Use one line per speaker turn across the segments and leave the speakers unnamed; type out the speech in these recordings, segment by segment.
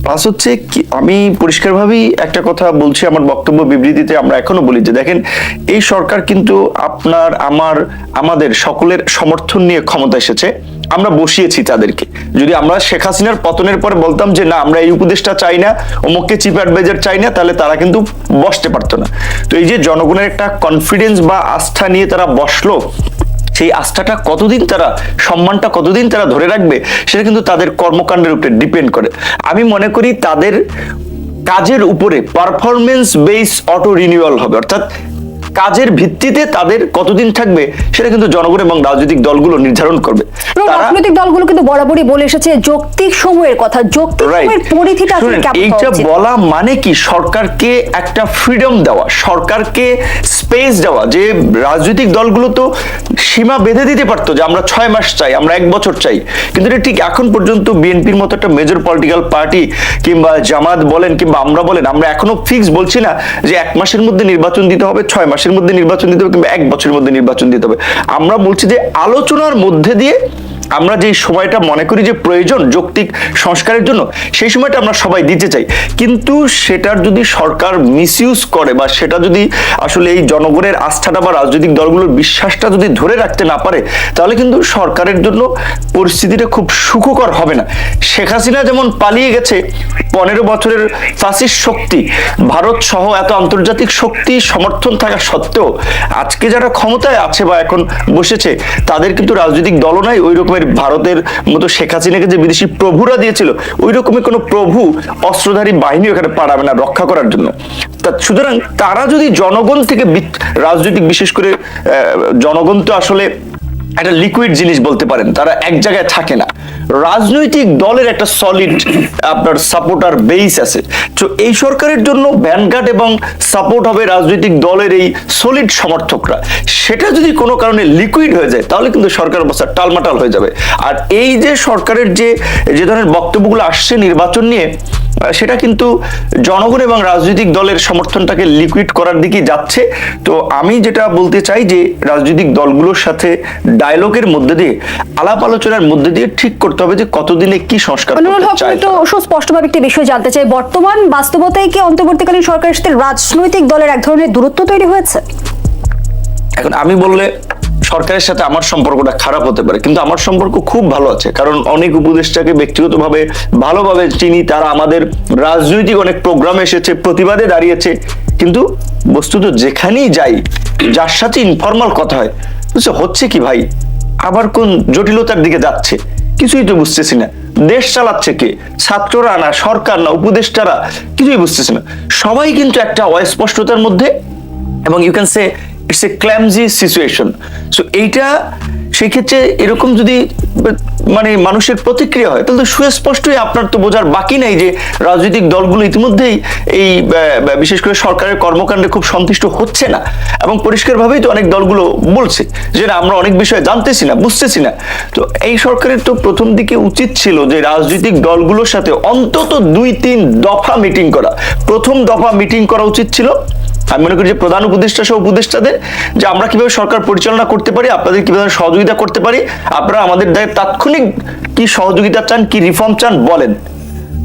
Plus হচ্ছে কি, আমি পরিষ্কারভাবেই একটা কথা বলছি আমার বক্তব্য বিবৃতিতে, আমরা এখনো বলি যে দেখেন এই সরকার কিন্তু আপনার আমাদের সকলের সমর্থন নিয়ে ক্ষমতা এসেছে, আমরা বসিয়েছি তাদেরকে। যদি আমরা শেখ হাসিনার পতনের পরে বলতাম যে না আমরা এই উপদেশটা চাই না, অমুককে চিফ অ্যাডভাইজার চাই না, তাহলে তারা কিন্তু বসতে পারতো না। তো এই যে জনগণের একটা কনফিডেন্স বা আস্থা নিয়ে তারা বসলো, সেই আস্থাটা কতদিন তারা, সম্মানটা কতদিন তারা ধরে রাখবে, সেটা কিন্তু তাদের কর্মকাণ্ডের উপরে ডিপেন্ড করে। আমি মনে করি তাদের কাজের উপরে পারফরমেন্স বেস অটো রিনিউয়াল হবে, অর্থাৎ কাজের ভিত্তিতে তাদের কতদিন থাকবে সেটা কিন্তু জনগণ এবং রাজনৈতিক দলগুলো নির্ধারণ করবে।
রাজনৈতিক দলগুলো কিন্তু বরাবরই বলে এসেছে যৌক্তিক সময়ের কথা, যৌক্তিক সময়ের পরিধিটা আসলে কেমন হওয়া উচিত?
এইটা বলা মানে কি সরকারকে একটা ফ্রিডম দেওয়া, সরকারকে স্পেস দেওয়া, যে রাজনৈতিক দলগুলো তো সীমা বেঁধে দিতে পারতো যে আমরা 6 মাস চাই, আমরা 1 বছর চাই, কিন্তু এটা ঠিক এখন পর্যন্ত বিএনপির মতো একটা মেজর পলিটিক্যাল পার্টি কিংবা জামাত বলেন কিংবা আমরা বলেন, আমরা এখনো ফিক্স বলছি না যে 1 মাসের মধ্যে নির্বাচন দিতে হবে, 6 মাসের মধ্যে নির্বাচন দিতে হবে কিংবা 1 বছরের মধ্যে নির্বাচন দিতে হবে। আমরা বলছি যে আলোচনার মধ্যে দিয়ে আমরা যে সময়টা মনে করি যে প্রয়োজন যৌক্তিক সংস্কারের জন্য, সেই সময়টা আমরা সবাই দিতে চাই। কিন্তু সেটার যদি সরকার মিসইউজ করে বা সেটা যদি আসলে এই জনগণের আস্থাটা বা রাজনৈতিক দলগুলোর বিশ্বাসটা যদি ধরে রাখতে না পারে, তাহলে কিন্তু সরকারের জন্য পরিস্থিতিটা খুব সুখকর হবে না। শেখ হাসিনা যেমন পালিয়ে গেছে, 15 বছরের ফাসিস্ট শক্তি, ভারত সহ এত আন্তর্জাতিক শক্তি সমর্থন থাকা সত্ত্বেও আজকে যারা ক্ষমতায় আছে বা এখন বসেছে, তাদের কিন্তু রাজনৈতিক দলও নাই ওই রকমের। ভারতের মতো শেখ হাসিনাকে যে বিদেশি প্রভুরা দিয়েছিল, ওই রকমের কোনো প্রভু অস্ত্রধারী বাহিনী ওখানে পাঠাবে না রক্ষা করার জন্য। সুতরাং তারা যদি জনগণ থেকে, রাজনৈতিক বিশেষ করে জনগণ তো আসলে একটা লিকুইড জিনিস বলতে পারেন, তারা এক জায়গায় থাকে না। রাজনৈতিক দলের একটা সলিড আপনার সাপোর্টার বেস আছে। তো এই সরকারের জন্য ভ্যানগার্ড এবং সাপোর্ট হবে রাজনৈতিক দলের এই সলিড সমর্থকরা। সেটা যদি কোনো কারণে লিকুইড হয়ে যায়, তাহলে কিন্তু সরকার অবস্থা টালমাটাল হয়ে যাবে। আর এই যে সরকারের যে ধরনের বক্তব্যগুলো আসছে নির্বাচন নিয়ে, সেটা কিন্তু জনগণ এবং রাজনৈতিক দলের সমর্থনটাকে লিকুইড করার দিকে যাচ্ছে। তো আমি যেটা বলতে চাই যে রাজনৈতিক দলগুলোর সাথে ডায়লগের মধ্যে দিয়ে, আলাপ আলোচনার মধ্যে দিয়ে ঠিক করতে হবে যে কতদিনে কি সংস্কার করতে চায়।
তো সুস্পষ্টভাবে একটি বিষয় জানতে চাই, বর্তমান বাস্তবতায় কি অন্তর্বর্তীকালীন সরকারের সাথে রাজনৈতিক দলের এক ধরনের দূরত্ব তৈরি হয়েছে?
এখন আমি বললে সরকারের সাথে আমার সম্পর্কটা খারাপ হতে পারে, কিন্তু আমার সম্পর্ক খুব ভালো আছে, কারণ অনেক উপদেষ্টাকে ব্যক্তিগতভাবে ভালোভাবে চিনি, তারা আমাদের রাজনৈতিক অনেক প্রোগ্রামে এসেছে, প্রতিবাদে দাঁড়িয়েছে। কিন্তু বস্তুত যেখানেই যাই, যার সাথে ইনফর্মাল কথা হয়, হচ্ছে কি ভাই, আবার কোন জটিলতার দিকে যাচ্ছে, কিছুই তো বুঝতেছি না। দেশ চালাচ্ছে কে? ছাত্ররা না, সরকার না, উপদেষ্টারা? কিছুই বুঝতেছি না। সবাই কিন্তু একটা অস্পষ্টতার মধ্যে, এবং you can say it's a clumsy situation. So এইটা সেই ক্ষেত্রে এরকম যদি মানে মানুষের প্রতিক্রিয়া হয়, তাহলে সুস্পষ্টই আপনার তো বোঝার বাকি নাই যে রাজনৈতিক দলগুলো ইতিমধ্যেই এই বিশেষ করে সরকারের কর্মকাণ্ডে খুব সন্তুষ্ট হচ্ছে না, এবং পরিষ্কারভাবেই তো অনেক দলগুলো বলছে যে আমরা অনেক বিষয় জানতেছি না, বুঝতেছি না। তো এই সরকারের তো প্রথম দিকে উচিত ছিল যে রাজনৈতিক দলগুলোর সাথে অন্তত 2-3 দফা মিটিং করা। প্রথম দফা মিটিং করা উচিত ছিল, আমি মনে করি যে প্রধান উপদেষ্টা সহ উপদেষ্টাদের, যে আমরা কিভাবে সরকার পরিচালনা করতে পারি, আপনাদের কিভাবে সহযোগিতা করতে পারি, আপনারা আমাদের দায়ে তাৎক্ষণিক কি সহযোগিতা চান, কি রিফর্ম চান বলেন।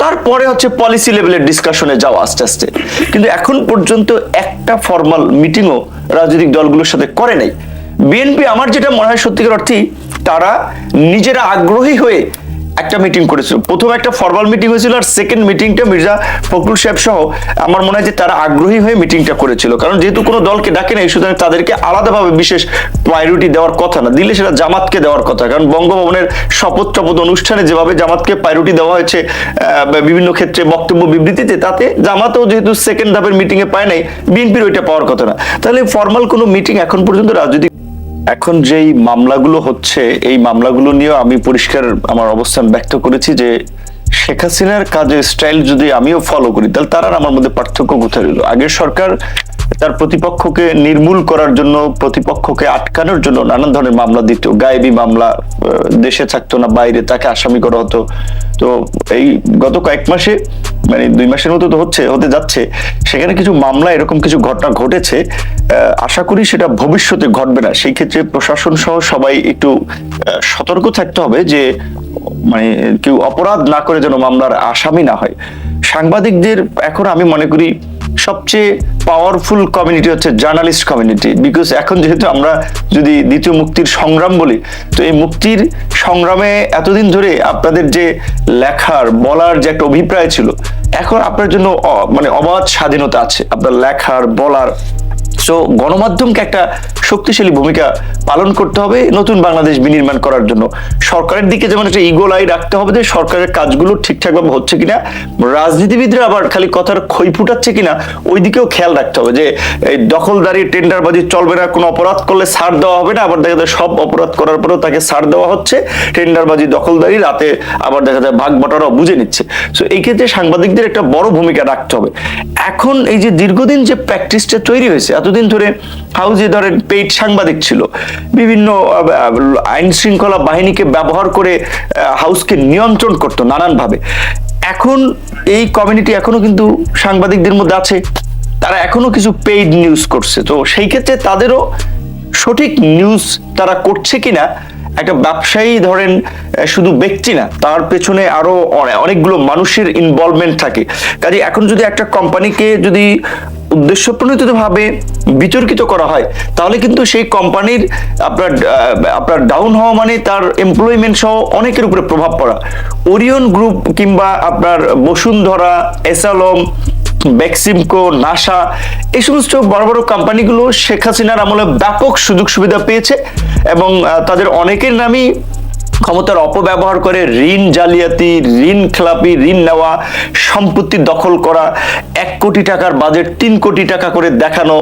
তারপরে হচ্ছে পলিসি লেভেলের ডিসকাশনে যাওয়া আস্তে আস্তে। কিন্তু এখন পর্যন্ত একটা ফর্মাল মিটিংও রাজনৈতিক দলগুলোর সাথে করে নাই। বিএনপি আমার যেটা মনে হয় সত্যিকার অর্থেই তারা নিজেরা আগ্রহী হয়ে একটা মিটিং করেছিল। প্রথম একটা ফর্মাল মিটিং হয়েছিল, আর সেকেন্ড মিটিংটা মির্জা ফখরুল সাহেব সহ আমার মনে হয় যে তারা আগ্রহী হয়ে মিটিংটা করেছিল, কারণ যেহেতু কোনো দলকে ডাকে নাই, সুতরাং তাদেরকে আলাদাভাবে বিশেষ প্রায়োরিটি দেওয়ার কথা না, দিলে সেটা জামাতকে দেওয়ার কথা। কারণ বঙ্গভবনের শপথ অনুষ্ঠানে যেভাবে জামাতকে প্রায়োরিটি দেওয়া হয়েছে বিভিন্ন ক্ষেত্রে বক্তব্য বিবৃতিতে, তাতে জামাতও যেহেতু সেকেন্ড ধাপের মিটিং এ পায় নাই, বিএনপির ওইটা পাওয়ার কথা না। তাহলে ফর্মাল কোনো মিটিং এখন পর্যন্ত রাজনৈতিক, এখন যেই মামলাগুলো হচ্ছে, এই মামলাগুলো নিয়ে আমি পরিষ্কার আমার অবস্থান ব্যক্ত করেছি যে শেখ হাসিনার কাজের স্টাইল যদি আমিও ফলো করি, তাহলে তার আর আমার মধ্যে পার্থক্য কোথায় রইল? আগের সরকার তার প্রতিপক্ষকে নির্মূল করার জন্য, প্রতিপক্ষকে আটকানোর জন্য নানান ধরনের মামলা দিত, গায়েবী মামলা, দেশে থাকতো না, বাইরে, তাকে আসামি করা হতো। তো এই গত কয়েক মাসে, মানে 2 মাসের মতো তো হতে যাচ্ছে, সেখানে কিছু মামলা এরকম কিছু ঘটনা ঘটেছে। আশা করি সেটা ভবিষ্যতে ঘটবে না। সেই ক্ষেত্রে প্রশাসন সহ সবাই একটু সতর্ক থাকতে হবে যে মানে কেউ অপরাধ না করে যেন মামলার আসামি না হয়। সাংবাদিকদের এখন আমি মনে করি সবচেয়ে পাওয়ারফুল কমিউনিটি হচ্ছে জার্নালিস্ট কমিউনিটি। বিকজ এখন যেহেতু আমরা যদি দ্বিতীয় মুক্তির সংগ্রাম বলি, তো এই মুক্তির সংগ্রামে এতদিন ধরে আপনাদের যে লেখার বলার যে একটা অভিপ্রায় ছিল, এখন আপনার জন্য মানে অবাধ স্বাধীনতা আছে আপনার লেখার বলার। সো গণমাধ্যমকে একটা শক্তিশালী ভূমিকা পালন করতে হবে নতুন বাংলাদেশ বিনির্মাণ করার জন্য। সরকারের দিকে যেমন একটা ইগল আই রাখতে হবে যে সরকারের কাজগুলো ঠিকঠাক ভাবে হচ্ছে কিনা, রাজনীতিবিদরা আবার খালি কথার খই ফুটাচ্ছে কিনা ওই দিকেও খেয়াল রাখতে হবে। যে এই দখলদারি টেন্ডারবাজি চলবে না, কোনো অপরাধ করলে ছাড় দেওয়া হবে না, আবার দেখা যায় সব অপরাধ করার পরেও তাকে ছাড় দেওয়া হচ্ছে, টেন্ডারবাজি দখলদারি রাতে আবার দেখা যায় ভাগ বটারাও বুঝে নিচ্ছে। সো এই ক্ষেত্রে সাংবাদিকদের একটা বড় ভূমিকা রাখতে হবে। এখন এই যে দীর্ঘদিন যে প্র্যাকটিসটা তৈরি হয়েছে, এতদিন ধরে হাউজে ধরেন পেইড সাংবাদিক ছিল, বিভিন্ন আইন শৃঙ্খলা বাহিনীকে ব্যবহার করে হাউসকে নিয়ন্ত্রণ করতো নানানভাবে। এখন এই কমিউনিটি এখনো কিন্তু সাংবাদিকদের মধ্যে আছে, তারা এখনো কিছু পেইড নিউজ করছে। তো সেই ক্ষেত্রে তাদেরও সঠিক নিউজ তারা করছে কিনা, একটা ব্যবসায়ী ধরেন শুধু ব্যক্তি না, তার পেছনে আরো অনেকগুলো মানুষের ইনভলভমেন্ট থাকে। কাজে এখন যদি একটা কোম্পানিকে যদি উদ্দেশ্য প্রণোদিত ভাবে বিতর্কিত করা হয়, তাহলে কিন্তু সেই কোম্পানির আপনার ডাউন হওয়া মানে তার এমপ্লয়মেন্ট সহ অনেকের উপরে প্রভাব পড়া। ওরিয়ন গ্রুপ কিংবা আপনার বসুন্ধরা, এসালম, বেক্সিমকো, নাসা, এই সমস্ত বড় বড় কোম্পানিগুলো শেখ হাসিনার আমলে ব্যাপক সুযোগ সুবিধা পেয়েছে এবং তাদের অনেকের নামই ক্ষমতার অপব্যবহার করে ঋণ জালিয়াতি, ঋণ খেলাপি, ঋণ নেওয়া, সম্পত্তি দখল করা, 1 কোটি টাকার বাজেট 3 কোটি টাকা করে দেখানো,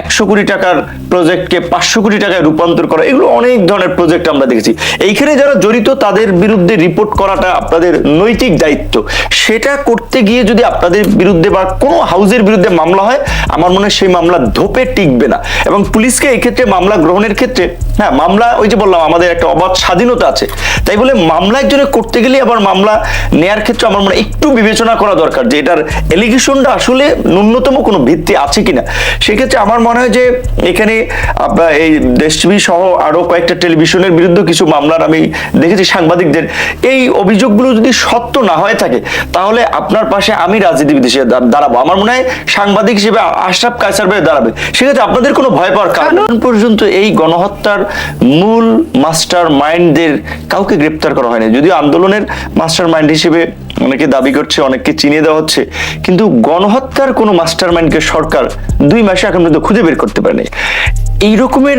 100 কোটি টাকার প্রজেক্টকে 500 কোটি টাকায় রূপান্তর করা, এগুলো অনেক ধরনের প্রজেক্ট আমরা দেখেছি। এইখানে যারা জড়িত তাদের বিরুদ্ধে রিপোর্ট করাটা আপনাদের নৈতিক দায়িত্ব। সেটা করতে গিয়ে যদি আপনাদের বিরুদ্ধে বা কোনো হাউজের বিরুদ্ধে মামলা হয়, আমার মনে হয় সেই মামলা ধোপে টিকবে না। এবং পুলিশকে এই ক্ষেত্রে মামলা গ্রহণের ক্ষেত্রে, হ্যাঁ মামলা ওই যে বললাম আমাদের একটা অবাধ স্বাধীনতা আছে, তাই বলে মামলা একজনের করতে গেলে আবার মামলা নেয়ার ক্ষেত্রে আমার মনে একটু বিবেচনা করা দরকার যে এটার এলিগেশনটা আসলে ন্যূনতম কোনো ভিত্তি আছে কিনা। সেক্ষেত্রে আমার মনে হয় যে এখানে আপনার এই দেশ টিভি সহ আরো কয়েকটা টেলিভিশনের বিরুদ্ধে কিছু মামলার আমি দেখেছি সাংবাদিকদের, এই অভিযোগগুলো যদি সত্য না হয়ে থাকে তাহলে আপনার পাশে আমি রাজনীতিবিদ হিসেবে দাঁড়াবো। আমার মনে হয় সাংবাদিক হিসেবে আশরাফ কায়সার ভাই দাঁড়াবে। সেক্ষেত্রে আপনাদের কোনো ভয় পাওয়ার কারণ পর্যন্ত এই গণহত্যার মূল মাস্টার মাইন্ডদের কাউকে গ্রেপ্তার করা হয়নি। যদিও আন্দোলনের মাস্টার মাইন্ড হিসেবে অনেকে দাবি করছে, অনেককে চিনিয়ে দেওয়া হচ্ছে, কিন্তু গণহত্যার কোনো মাস্টার মাইন্ডকে সরকার 2 মাসে এখন পর্যন্ত খুঁজে বের করতে পারেনি। এই রকমের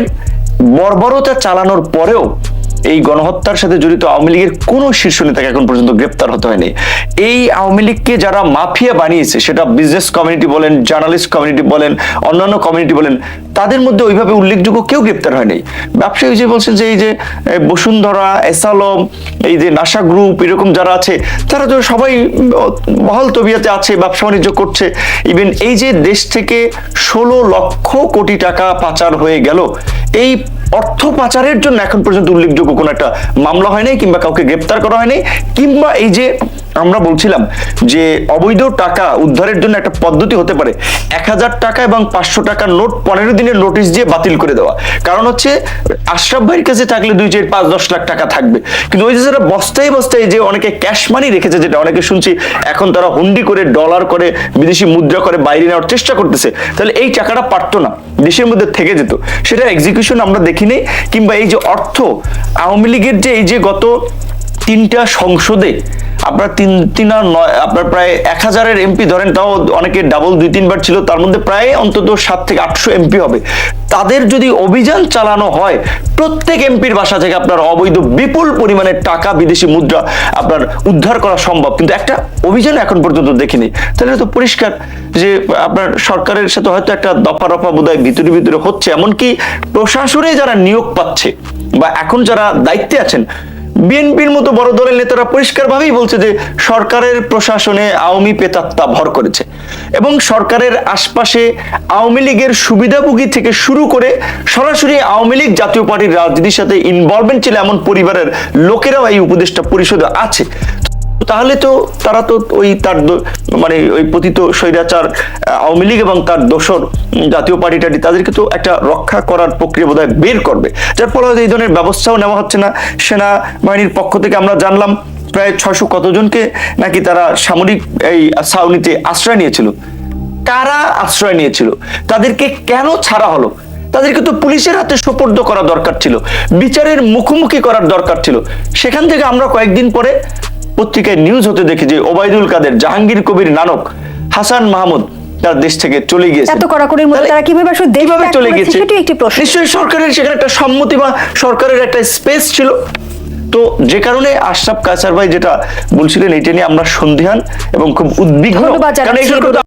বর্বরতা চালানোর পরেও এই গণহত্যার সাথে জড়িত আওয়ামী লীগের কোনো শীর্ষ নেতাকে এখন পর্যন্ত গ্রেপ্তার হতে হয়নি। এই আওয়ামী লীগকে যারা মাফিয়া বানিয়েছে, সেটা বিজনেস কমিউনিটি বলেন, জার্নালিস্ট কমিউনিটি বলেন, অন্যান্য কমিউনিটি বলেন, তাদের মধ্যে ওইভাবে উল্লেখযোগ্য কেউ গ্রেপ্তার হয়নি। ব্যবসায়ী যে বলছেন যে এই যে বসুন্ধরা, এসালম, এই যে নাসা গ্রুপ, এরকম যারা আছে তারা তো সবাই বহাল তবিয়াতে আছে, ব্যবসা বাণিজ্য করছে। ইভেন এই যে দেশ থেকে 16 লক্ষ কোটি টাকা পাচার হয়ে গেল, এই অর্থ পাচারের জন্য এখন পর্যন্ত উল্লেখযোগ্য কোনো একটা মামলা হয় নাই কিংবা কাউকে গ্রেপ্তার করা হয়নি। কিংবা এই যে আমরা বলছিলাম যে অবৈধ টাকা উদ্ধারের জন্য একটা পদ্ধতি হতে পারে 1000 টাকা এবং 500 টাকার নোট 15 দিনের নোটিশ দিয়ে বাতিল করে দেওয়া। কারণ হচ্ছে আশরাফ ভাইয়ের কাছে থাকলে 2, 4, 5, 10 লাখ টাকা থাকবে, কিন্তু ওই যে যারা বস্তায় বস্তায় যে অনেকে ক্যাশ মানি রেখেছে, যেটা অনেকে শুনছি এখন তারা হুন্ডি করে, ডলার করে, বিদেশি মুদ্রা করে বাইরে নেওয়ার চেষ্টা করতেছে, তাহলে এই টাকাটা পারতো না, দেশের মধ্যে থেকে যেত, সেটা এক্সিকিউশন আমরা দেখিনি। কিংবা এই যে অর্থ আওয়ামী লীগের যে এই যে গত 3টা সংসদে আপনার 3 আর 9 আপনার প্রায় 1000-এর এমপি ধরেন, তাও অনেকে ডাবল 2-3 বার ছিল, তার মধ্যে প্রায় অন্তত 700 থেকে 800 এমপি হবে। তাদের যদি অভিযান চালানো হয়, প্রত্যেক এমপির বাসা থেকে আপনার অবৈধ বিপুল পরিমাণের টাকা, বিদেশি মুদ্রা আপনার উদ্ধার করা সম্ভব, কিন্তু একটা অভিযান এখন পর্যন্ত দেখিনি। তাহলে তো পরিষ্কার যে আপনার সরকারের সাথে হয়তো একটা দফা রফা বোধহয় ভিতরে ভিতরে হচ্ছে। এমনকি প্রশাসনে যারা নিয়োগ পাচ্ছে বা এখন যারা দায়িত্বে আছেন, বিএনপির মতো বড় দলের নেতারা পরিষ্কারভাবেই বলছে যে সরকারের প্রশাসনে আওয়ামী প্রেতাত্মা ভর করেছে এবং সরকারের আশপাশে আওয়ামী লীগের সুবিধাভোগী থেকে শুরু করে সরাসরি আওয়ামী লীগ জাতীয় পার্টির রাজনীতির সাথে ইনভলভমেন্ট ছিল এমন পরিবারের লোকেরাও এই উপদেষ্টা পরিষদে আছে। তাহলে তো তারা তো ওই তার মানে ওই পতিত স্বৈরাচার আওয়ামী লীগ এবং তার দোসর জাতীয় পার্টি তাদেরকে তো একটা রক্ষা করার প্রক্রিয়া বোধহয় বের করবে, যার ফলে এই ধরনের ব্যবস্থাও নেওয়া হচ্ছে না। সেনাবাহিনীর পক্ষ থেকে আমরা জানলাম প্রায় 600 কতজনকে নাকি তারা সামরিক এই ছাউনিতে আশ্রয় নিয়েছিল। কারা আশ্রয় নিয়েছিল, তাদেরকে কেন ছাড়া হলো? তাদেরকে তো পুলিশের হাতে সোপর্দ করা দরকার ছিল, বিচারের মুখোমুখি করার দরকার ছিল। সেখান থেকে আমরা কয়েকদিন পরে পত্রিকায় নিউজ হতে দেখি যে ওবায়দুল কাদের, জাহাঙ্গীর কবির নানক, হাসান মাহমুদ তার দেশ থেকে চলে গিয়েছে।
এত কড়াকড়ির মধ্যে তারা কিভাবে আসলে দেশ
কিভাবে
ত্যাগ
চলে
করেছে
গেছে?
সেটাই একটি প্রশ্ন।
নিশ্চয়ই সরকারের সেখানে একটা সম্মতি বা সরকারের একটা স্পেস ছিল। তো যে কারণে আশরাফ কায়সার ভাই যেটা বলছিলেন এটা নিয়ে আমরা সন্দিহান এবং খুব উদ্বিগ্ন,
ধন্যবাদ
কারণ
জানাচ্ছি।
এই সরকার তো